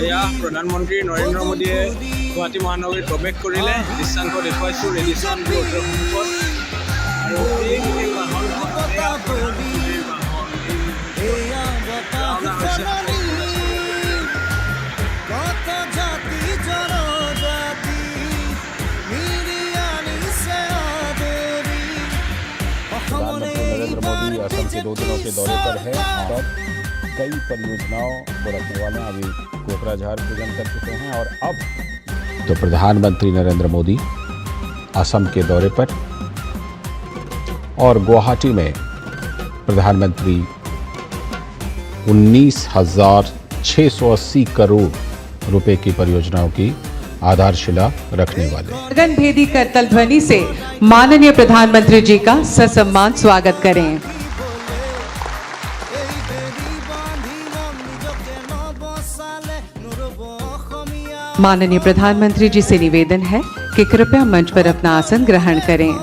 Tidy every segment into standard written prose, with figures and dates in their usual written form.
এয়া প্ৰধানমন্ত্ৰী নৰেন্দ্ৰ মোদীয়ে গুৱাহাটী মহানগৰীত প্ৰৱেশ কৰিলে। দৃশ্যাংশ দেখুৱাইছোঁ ৰেডিশ্যন ৰোডৰ সন্মুখত। আৰু এইখিনি বাহন प्रधानमंत्री नरेंद्र मोदी असम के 2 दिनों के दौरे पर है और कई परियोजनाओं को रखने वाले हैं। अभी कोकराझार पूजन कर चुके हैं और अब तो प्रधानमंत्री नरेंद्र मोदी असम के दौरे पर और गुवाहाटी में प्रधानमंत्री 19,680 करोड़ रुपए की परियोजनाओं की आधारशिला रखने वाले। गगन भेदी करतल ध्वनि से माननीय प्रधानमंत्री जी का ससम्मान स्वागत करें। माननीय प्रधानमंत्री जी से निवेदन है कि कृपया मंच पर अपना आसन ग्रहण करें।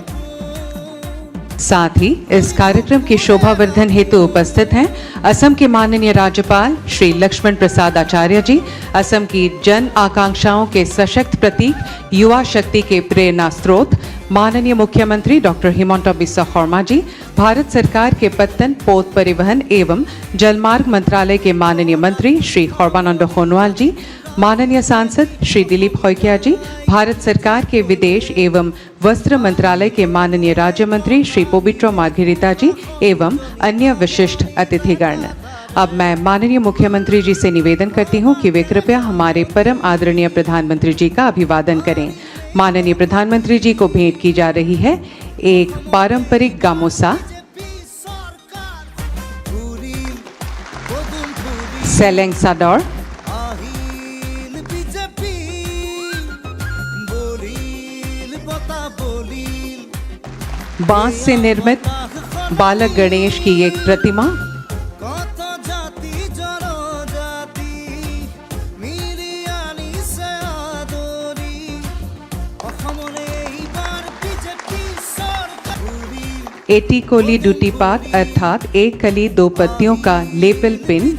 साथ ही इस कार्यक्रम की शोभावर्धन हेतु उपस्थित हैं असम के माननीय राज्यपाल श्री लक्ष्मण प्रसाद आचार्य जी, असम की जन आकांक्षाओं के सशक्त प्रतीक, युवा शक्ति के प्रेरणा स्रोत माननीय मुख्यमंत्री डॉक्टर हिमंता बिस्वा शर्मा जी, भारत सरकार के पत्तन, पोत परिवहन एवं जलमार्ग मंत्रालय के माननीय मंत्री श्री सर्बानंद सोनोवाल जी, माननीय सांसद श्री दिलीप खैकिया जी, भारत सरकार के विदेश एवं वस्त्र मंत्रालय के माननीय राज्य मंत्री श्री पवित्रा मार्घेरिटा जी एवं अन्य विशिष्ट अतिथिगण। अब मैं माननीय मुख्यमंत्री जी से निवेदन करती हूं कि वे कृपया हमारे परम आदरणीय प्रधानमंत्री जी का अभिवादन करें। माननीय प्रधानमंत्री जी को भेंट की जा रही है एक पारंपरिक गामोसा, सेलेंग सादर, बांस से निर्मित बालक गणेश की एक प्रतिमा, एटी कोली डूटी पात अर्थात एक कली 2 पत्तियों का लेपल पिन,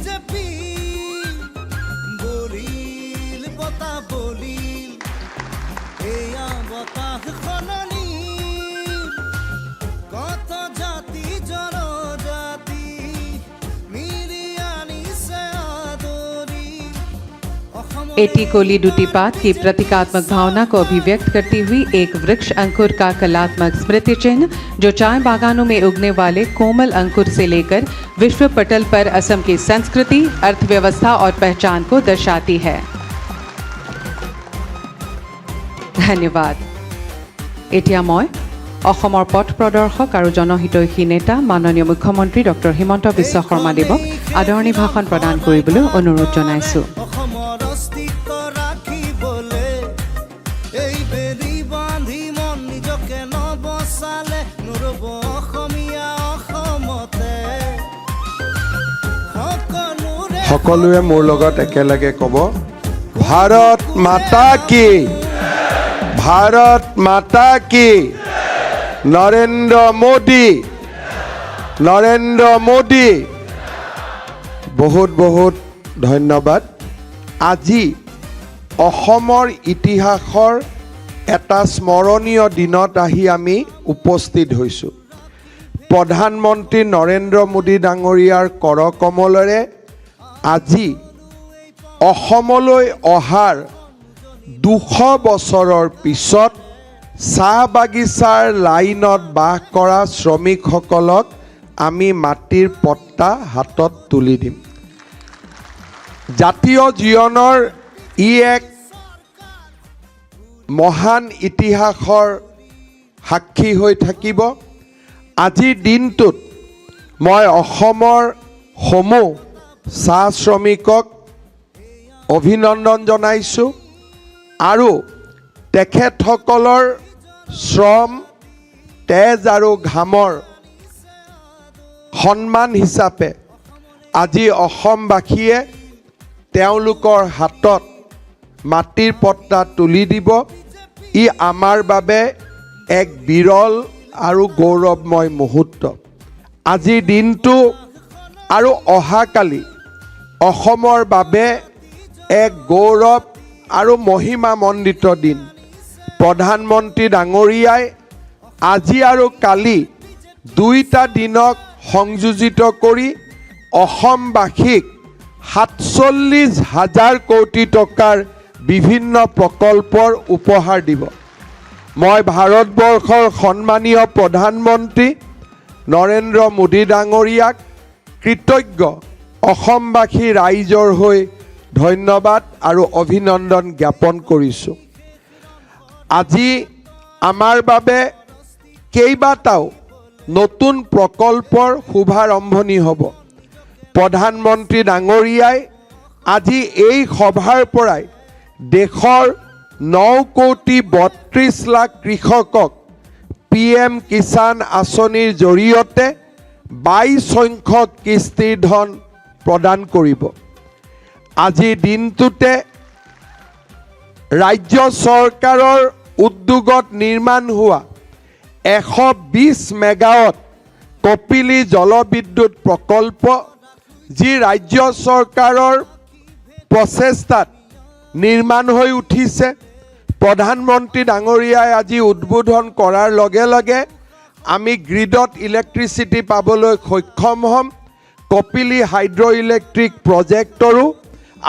एटी कोली डूटी पात की प्रतीकात्मक भावना को अभिव्यक्त करती हुई एक वृक्ष अंकुर का कलात्मक स्मृति चिन्ह जो चाय बागानों में उगने वाले कोमल अंकुर से लेकर विश्व पटल पर असम की संस्कृति, अर्थव्यवस्था और पहचान को दर्शाती है। धन्यवाद। एटिया मैं অসমৰ পথ প্ৰদৰ্শক আৰু জনহিতৈষী নেতা মাননীয় মুখ্যমন্ত্ৰী ডক্টৰ হিমন্ত বিশ্ব শৰ্মা দেৱক আদৰণি ভাষণ প্ৰদান কৰিবলৈ অনুৰোধ জনাইছোঁ। সকলোৱে মোৰ লগত একেলগে ক'ব, ভাৰত মাতা কি, ভাৰত মাতা কি, নৰেন্দ্ৰ মোদী, নৰেন্দ্ৰ মোদী। বহুত বহুত ধন্যবাদ। আজি অসমৰ ইতিহাসৰ এটা স্মৰণীয় দিনত আহি আমি উপস্থিত হৈছোঁ। প্ৰধানমন্ত্ৰী নৰেন্দ্ৰ মোদী ডাঙৰীয়াৰ কৰকমলেৰে আজি অসমলৈ অহাৰ 200 বছৰৰ পিছত চাহ বাগিচাৰ লাইনত বাস কৰা শ্ৰমিকসকলক আমি মাটিৰ পট্টা হাতত তুলি দিম। জাতীয় জীৱনৰ ই এক মহান ইতিহাসৰ সাক্ষী হৈ থাকিব। আজিৰ দিনটোত মই অসমৰ সমূহ চাহ শ্ৰমিকক অভিনন্দন জনাইছোঁ আৰু তেখেতসকলৰ শ্ৰম, তেজ আৰু ঘামৰ সন্মান হিচাপে আজি অসমবাসীয়ে তেওঁলোকৰ হাতত মাটিৰ পট্টা তুলি দিব। ই আমাৰ বাবে এক বিৰল আৰু গৌৰৱময় মুহূৰ্ত। আজিৰ দিনটো আৰু অহাকালি অসমৰ বাবে এক গৌৰৱ আৰু মহিমামণ্ডিত দিন। প্ৰধানমন্ত্ৰী ডাঙৰীয়াই আজি আৰু কালি দুইটা দিনক সংযোজিত কৰি অসমবাসীক ৪৭,০০০ কোটি টকাৰ বিভিন্ন প্ৰকল্পৰ উপহাৰ দিব। মই ভাৰতবৰ্ষৰ সন্মানীয় প্ৰধানমন্ত্ৰী নৰেন্দ্ৰ মোদী ডাঙৰীয়াক কৃতজ্ঞ অসমবাসী ৰাইজৰ হৈ ধন্যবাদ আৰু অভিনন্দন জ্ঞাপন কৰিছোঁ। আজি আমাৰ বাবে কেইবাটাও নতুন প্ৰকল্পৰ শুভাৰম্ভণি হ'ব। প্ৰধানমন্ত্ৰী ডাঙৰীয়াই আজি এই সভাৰ পৰাই দেশৰ ৯,৩২,০০,০০০ কৃষকক PM কিষাণ আঁচনিৰ জৰিয়তে ২২ সংখ্যক কিস্তিৰ ধন প্ৰদান কৰিব। আজি দিনটোতে ৰাজ্য চৰকাৰৰ উদ্যোগত নিৰ্মাণ হোৱা ১২০ মেগাৱাট কপিলী জলবিদ্যুৎ প্ৰকল্প, যি ৰাজ্য চৰকাৰৰ প্ৰচেষ্টাত নিৰ্মাণ হৈ উঠিছে। প্ৰধানমন্ত্ৰী ডাঙৰীয়াই আজি উদ্বোধন কৰাৰ লগে লগে আমি গ্ৰিডত ইলেক্ট্ৰিচিটি পাবলৈ সক্ষম হ'ম। কপিলী হাইড্ৰ ইলেক্ট্ৰিক প্ৰজেক্টৰো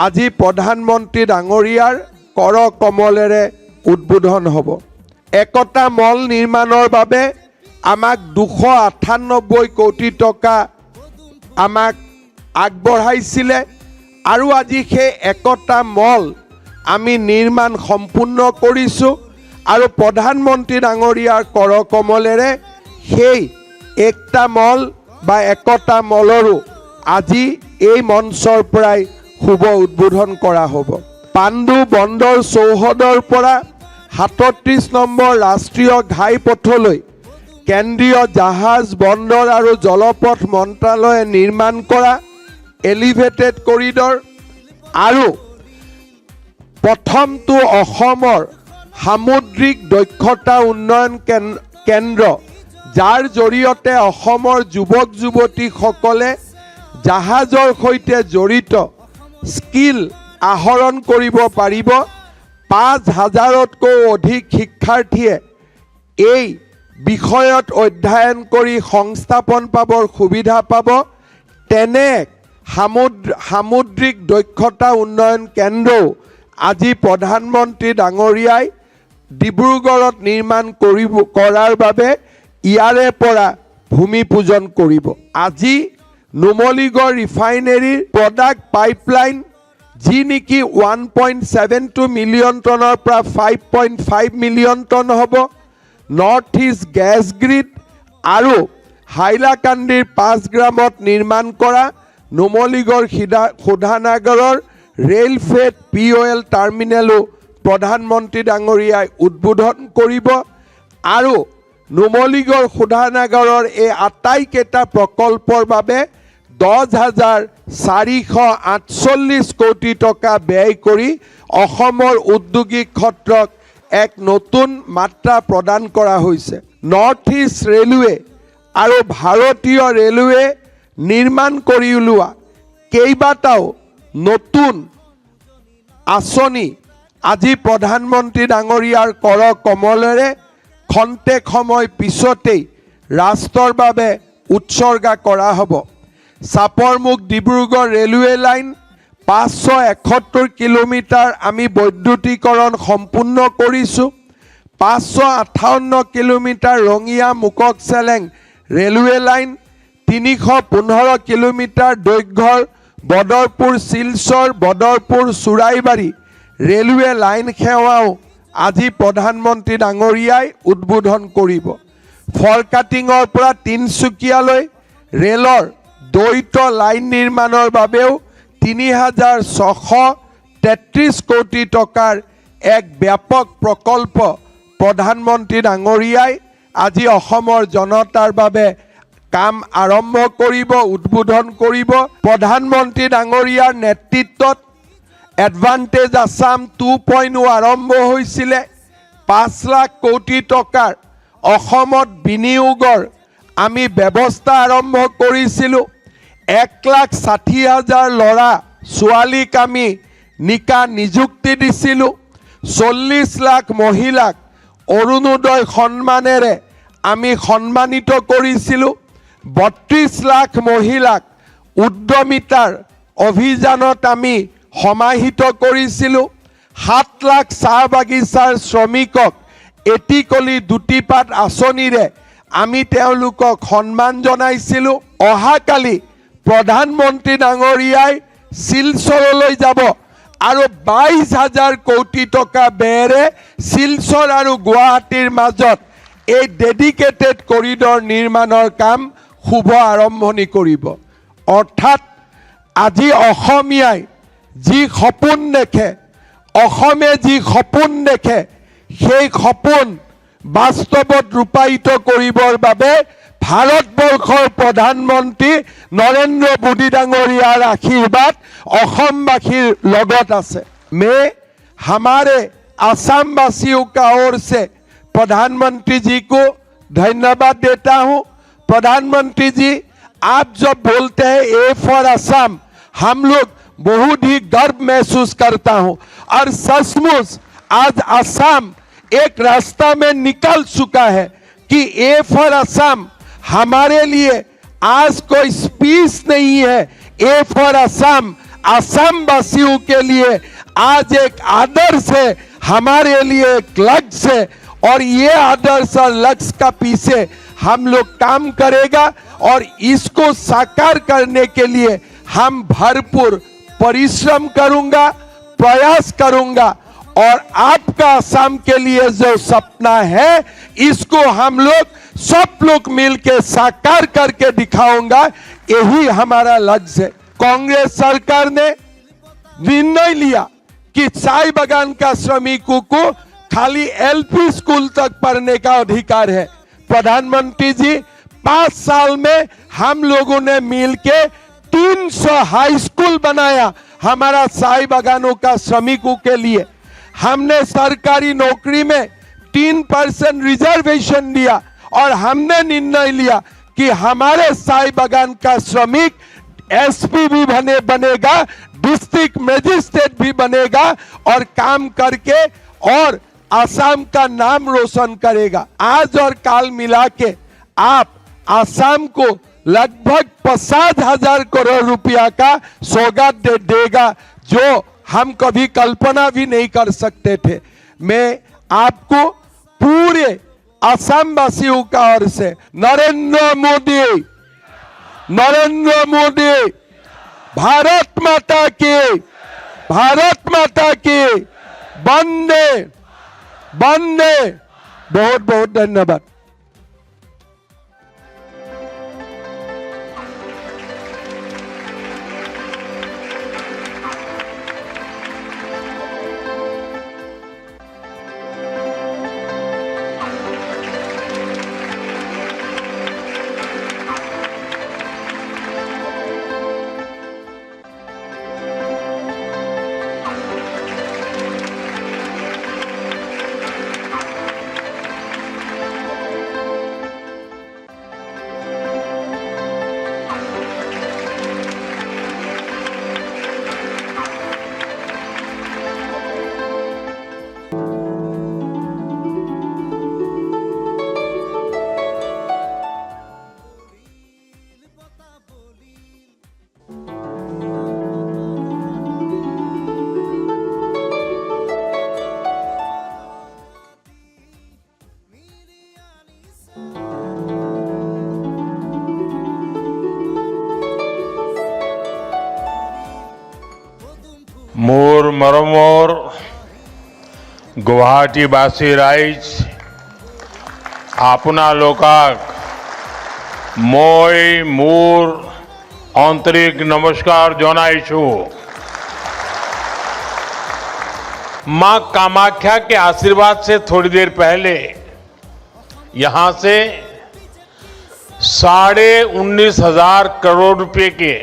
আজি প্ৰধানমন্ত্ৰী ডাঙৰীয়াৰ কৰ কমলেৰে উদ্বোধন হ'ব। একতা মল নিৰ্মাণৰ বাবে আমাক ২৯৮ কোটি টকা আমাক আগবঢ়াইছিলে আৰু আজি সেই একতা মল আমি নিৰ্মাণ সম্পূৰ্ণ কৰিছোঁ আৰু প্ৰধানমন্ত্ৰী ডাঙৰীয়াৰ কৰ কমলেৰে সেই একতা মল বা একতা মলৰো আজি এই মঞ্চৰ পৰাই শুভ উদ্বোধন কৰা হ'ব। পাণ্ডু বন্দৰ চৌহদৰ পৰা ৩৭ নম্বৰ ৰাষ্ট্ৰীয় ঘাইপথলৈ কেন্দ্ৰীয় জাহাজ বন্দৰ আৰু জলপথ মন্ত্ৰালয়ে নিৰ্মাণ কৰা এলিভেটেড কৰিডৰ আৰু প্ৰথমটো অসমৰ সামুদ্ৰিক দক্ষতা উন্নয়ন কেন্দ্ৰ, যাৰ জৰিয়তে অসমৰ যুৱক যুৱতীসকলে জাহাজৰ সৈতে জড়িত স্কিল আহৰণ কৰিব পাৰিব। ৫,০০০তকৈ অধিক শিক্ষাৰ্থীয়ে এই বিষয়ত অধ্যয়ন কৰি সংস্থাপন পাবৰ সুবিধা পাব। তেনে সামুদ্ৰিক দক্ষতা উন্নয়ন কেন্দ্ৰও আজি প্ৰধানমন্ত্ৰী ডাঙৰীয়াই ডিব্ৰুগড়ত নিৰ্মাণ কৰাৰ বাবে ইয়াৰে পৰা ভূমি পূজন কৰিব। আজি নুমলীগড় ৰিফাইনেৰীৰ প্ৰডাক্ট পাইপলাইন, যি নেকি 1.72 মিলিয়ন টনৰ পৰা 5.5 মিলিয়ন টন হ'ব। নৰ্থ ইষ্ট গেছ গ্ৰিড আৰু হাইলাকান্দিৰ ৫ গ্ৰামত নিৰ্মাণ কৰা নুমলীগড় শোধানাগাৰৰ ৰেল ফ্ৰেট POL টাৰ্মিনেলো প্ৰধানমন্ত্ৰী ডাঙৰীয়াই উদ্বোধন কৰিব আৰু নুমলীগড় শোধানাগাৰৰ এই আটাইকেইটা প্ৰকল্পৰ বাবে 10,448 কোটি টকা ব্যয় কৰি অসমৰ উদ্যোগিক ক্ষেত্ৰক এক নতুন মাত্ৰা প্ৰদান কৰা হৈছে। নৰ্থ ইষ্ট ৰেলৱে আৰু ভাৰতীয় ৰেলৱে নিৰ্মাণ কৰি উলিওৱা কেইবাটাও নতুন আঁচনি আজি প্ৰধানমন্ত্ৰী ডাঙৰীয়াৰ কৰ কমলেৰে খন্তেক সময় পিছতেই ৰাষ্ট্ৰৰ বাবে উৎসৰ্গা কৰা হ'ব। Chaparmukh Dibrugarh railway line ৫৭১ kilometre আমি বৈদ্যুতিকৰণ সম্পূৰ্ণ কৰিছোঁ। ৫৫৮ কিলোমিটাৰ ৰঙিয়া মুকক চেলেং ৰেলৱে লাইন, ৩১৫ কিলোমিটাৰ দৈৰ্ঘ্যৰ বদৰপুৰ শিলচৰ বদৰপুৰ চুৰাইবাৰী ৰেলৱে লাইন সেৱাও আজি প্ৰধানমন্ত্ৰী ডাঙৰীয়াই উদ্বোধন কৰিব। ফৰকাটিঙৰ পৰা তিনিচুকীয়ালৈ ৰেলৰ দ্বৈত লাইন নিৰ্মাণৰ বাবেও ৩,৬৩৩ কোটি টকাৰ এক ব্যাপক প্ৰকল্প প্ৰধানমন্ত্ৰী ডাঙৰীয়াই আজি অসমৰ জনতাৰ বাবে কাম আৰম্ভ কৰিব, উদ্বোধন কৰিব। প্ৰধানমন্ত্ৰী ডাঙৰীয়াৰ নেতৃত্বত এডভান্টেজ আসাম 2.0 আৰম্ভ হৈছিলে। ৫ লাখ কোটি টকাৰ অসমত বিনিয়োগৰ আমি ব্যৱস্থা আৰম্ভ কৰিছিলোঁ। ১,৬০,০০০ ল'ৰা ছোৱালীক আমি নিকা নিযুক্তি দিছিলোঁ। 40 লাখ মহিলাক অৰুণোদয় সন্মানেৰে আমি সন্মানিত কৰিছিলোঁ। 32 লাখ মহিলাক উদ্যমিতাৰ অভিযানত আমি সমাহিত কৰিছিলোঁ। 7 লাখ চাহ বাগিচাৰ শ্ৰমিকক এটিকলি দুটিপাত আঁচনিৰে আমি তেওঁলোকক সন্মান জনাইছিলোঁ। অহাকালি প্ৰধানমন্ত্ৰী ডাঙৰীয়াই শিলচৰলৈ যাব আৰু 22,000 কোটি টকা ব্যয়েৰে শিলচৰ আৰু গুৱাহাটীৰ মাজত এই ডেডিকেটেড কৰিডৰ নিৰ্মাণৰ কাম শুভ আৰম্ভণি কৰিব। অৰ্থাৎ আজি অসমীয়াই যি সপোন দেখে, অসমে যি সপোন দেখে, সেই সপোন বাস্তৱত ৰূপায়িত কৰিবৰ বাবে ভাৰতবৰ্ষৰ প্ৰধানমন্ত্ৰী নৰেন্দ্ৰ মোদী ডাঙৰীয়াৰ আশীৰ্বাদ অসমবাসীৰ লগত আছে। मैं हमारे आसाम वासियों का ओर से प्रधानमंत्री जी को धन्यवाद देता हूं। प्रधानमंत्री जी, आप जब बोलते हैं ए फॉर असम, हम लोग बहुत ही गर्व महसूस करता हूं। और सचमुच आज असम एक रास्ता में निकल चुका है कि ए फॉर असम हमारे लिए आज कोई स्पीच नहीं है। ए फॉर असम असम वासियों के लिए आज एक आदर्श है, हमारे लिए एक लक्ष्य है। और ये आदर्श और लक्ष्य का पीछे हम लोग काम करेगा और इसको साकार करने के लिए हम भरपूर परिश्रम करूंगा, प्रयास करूंगा। और आपका असम के लिए जो सपना है, इसको हम लोग सब लोग मिलकर साकार करके दिखाऊंगा। यही हमारा लक्ष्य है। कांग्रेस सरकार ने निर्णय लिया कि चाय बागान का श्रमिकों को खाली एलपी स्कूल तक पढ़ने का अधिकार है। प्रधानमंत्री जी, 5 साल में हम लोगों ने मिलके 300 हाई स्कूल बनाया हमारा चाय बागानों का श्रमिकों के लिए। हमने सरकारी नौकरी में 3% रिजर्वेशन दिया और हमने निर्णय लिया कि हमारे चाय बागान का श्रमिक एसपी भी बनेगा, डिस्ट्रिक्ट मजिस्ट्रेट भी बनेगा और काम करके और आसाम का नाम रोशन करेगा। आज और काल मिला के आप आसाम को लगभग 50,000 करोड़ रुपया का सौगात देगा, जो हम कभी कल्पना भी नहीं कर सकते थे। मैं आपको पूरे असम वासियों का ओर से नरेंद्र मोदी, भारत माता की, वंदे वंदे, बहुत बहुत धन्यवाद। मोर मरमोर गुवाहाटीबासी राइज आपना लोकाक মই मोर आंतरिक नमस्कार जनाइछु। मां कामाख्या के आशीर्वाद से थोड़ी देर पहले यहां से 19,500 करोड़ रुपए के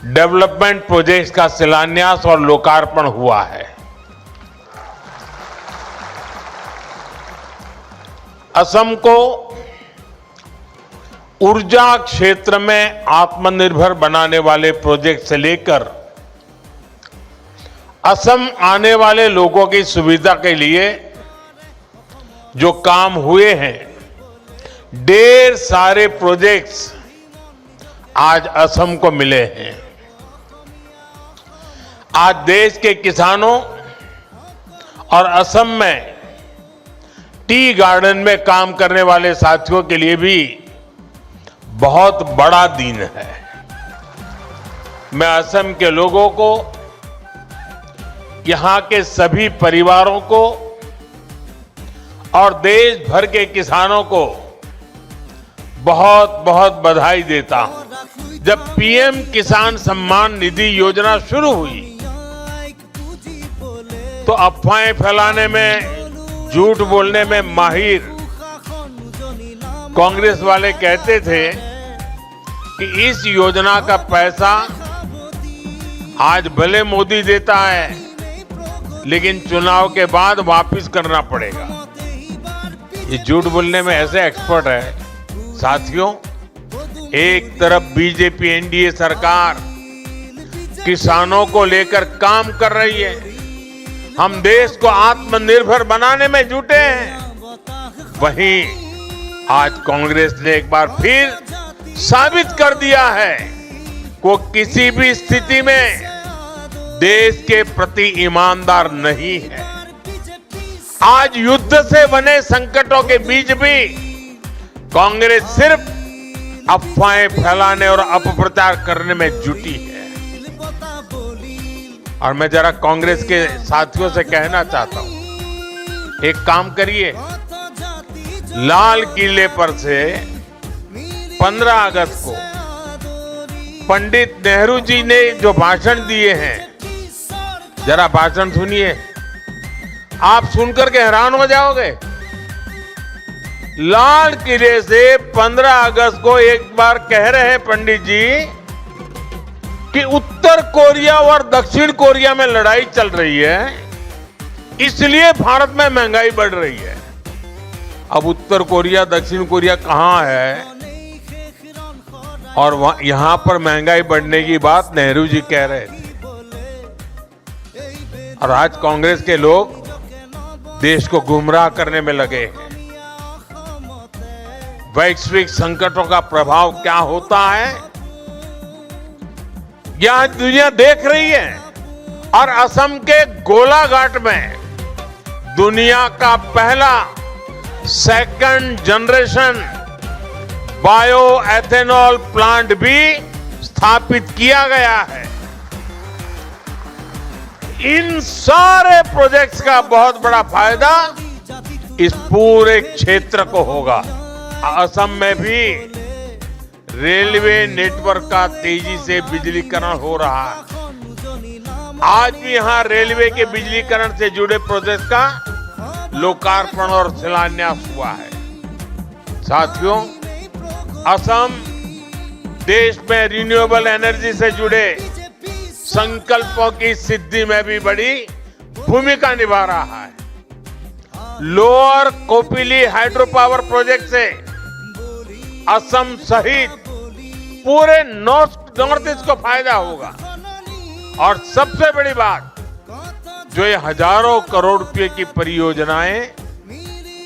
डेवलपमेंट प्रोजेक्ट्स का शिलान्यास और लोकार्पण हुआ है। असम को ऊर्जा क्षेत्र में आत्मनिर्भर बनाने वाले प्रोजेक्ट से लेकर असम आने वाले लोगों की सुविधा के लिए जो काम हुए हैं, ढेर सारे प्रोजेक्ट्स आज असम को मिले हैं। आज देश के किसानों और असम में टी गार्डन में काम करने वाले साथियों के लिए भी बहुत बड़ा दिन है। मैं असम के लोगों को, यहां के सभी परिवारों को और देश भर के किसानों को बहुत बहुत बधाई देता हूं। जब पीएम किसान सम्मान निधि योजना शुरू हुई तो अफवाहें फैलाने में, झूठ बोलने में माहिर कांग्रेस वाले कहते थे कि इस योजना का पैसा आज भले मोदी देता है, लेकिन चुनाव के बाद वापस करना पड़ेगा। ये झूठ बोलने में ऐसे एक्सपर्ट है। साथियों, एक तरफ बीजेपी एनडीए सरकार किसानों को लेकर काम कर रही है, हम देश को आत्मनिर्भर बनाने में जुटे हैं। वहीं आज कांग्रेस ने एक बार फिर साबित कर दिया है वो किसी भी स्थिति में देश के प्रति ईमानदार नहीं है। आज युद्ध से बने संकटों के बीच भी कांग्रेस सिर्फ अफवाहें फैलाने और अपप्रचार करने में जुटी है। और मैं जरा कांग्रेस के साथियों से कहना चाहता हूं, एक काम करिए, लाल किले पर से 15 अगस्त को पंडित नेहरू जी ने जो भाषण दिए हैं, जरा भाषण सुनिए, आप सुनकर के हैरान हो जाओगे। लाल किले से 15 अगस्त को एक बार कह रहे हैं पंडित जी कि उत्तर कोरिया और दक्षिण कोरिया में लड़ाई चल रही है, इसलिए भारत में महंगाई बढ़ रही है। अब उत्तर कोरिया दक्षिण कोरिया कहां है और यहां पर महंगाई बढ़ने की बात नेहरू जी कह रहे थे। और आज कांग्रेस के लोग देश को गुमराह करने में लगे हैं। वैश्विक संकटों का प्रभाव क्या होता है, यह आज दुनिया देख रही है। और असम के गोलाघाट में दुनिया का पहला second generation bio ethanol plant भी स्थापित किया गया है। इन सारे प्रोजेक्ट्स का बहुत बड़ा फायदा इस पूरे क्षेत्र को होगा। असम में भी रेलवे नेटवर्क का तेजी से बिजलीकरण हो रहा है। आज भी यहां रेलवे के बिजलीकरण से जुड़े प्रोजेक्ट का लोकार्पण और शिलान्यास हुआ है। साथियों, असम देश में रिन्यूएबल एनर्जी से जुड़े संकल्पों की सिद्धि में भी बड़ी भूमिका निभा रहा है। Lower Kopili hydro power project से असम सहित पूरे नॉर्थ ईस्ट को फायदा होगा। और सबसे बड़ी बात, जो ये हजारों करोड़ रुपए की परियोजनाएं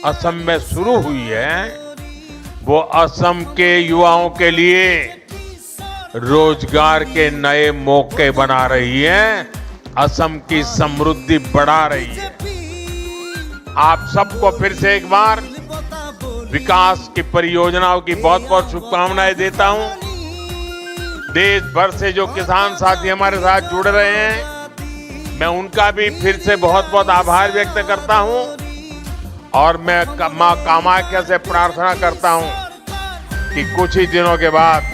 असम में शुरू हुई है, वो असम के युवाओं के लिए रोजगार के नए मौके बना रही है, असम की समृद्धि बढ़ा रही है। आप सबको फिर से एक बार विकास की परियोजनाओं की बहुत बहुत शुभकामनाएं देता हूं। देश भर से जो किसान साथी हमारे साथ जुड़ रहे हैं, मैं उनका भी फिर से बहुत बहुत आभार व्यक्त करता हूं। और मैं मां कामाख्या से प्रार्थना करता हूं कि कुछ ही दिनों के बाद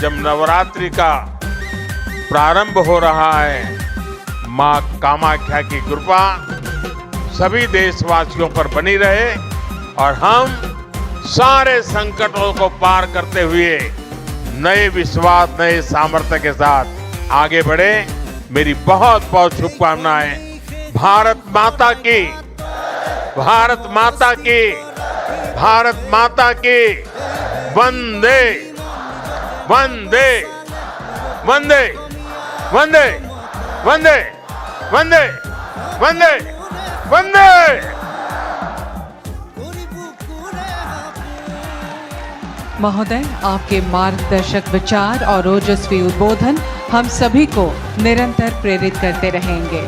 जब नवरात्रि का प्रारंभ हो रहा है, मां कामाख्या की कृपा सभी देशवासियों पर बनी रहे और हम सारे संकटों को पार करते हुए नए विश्वास, नए सामर्थ्य के साथ आगे बढ़े। मेरी बहुत बहुत शुभकामनाएं। भारत माता की, भारत माता की, भारत माता की। वंदे वंदे वंदे वंदे वंदे वंदे वंदे वंदे। महोदय, आपके मार्गदर्शक विचार और ओजस्वी उद्बोधन हम सभी को निरंतर प्रेरित करते रहेंगे।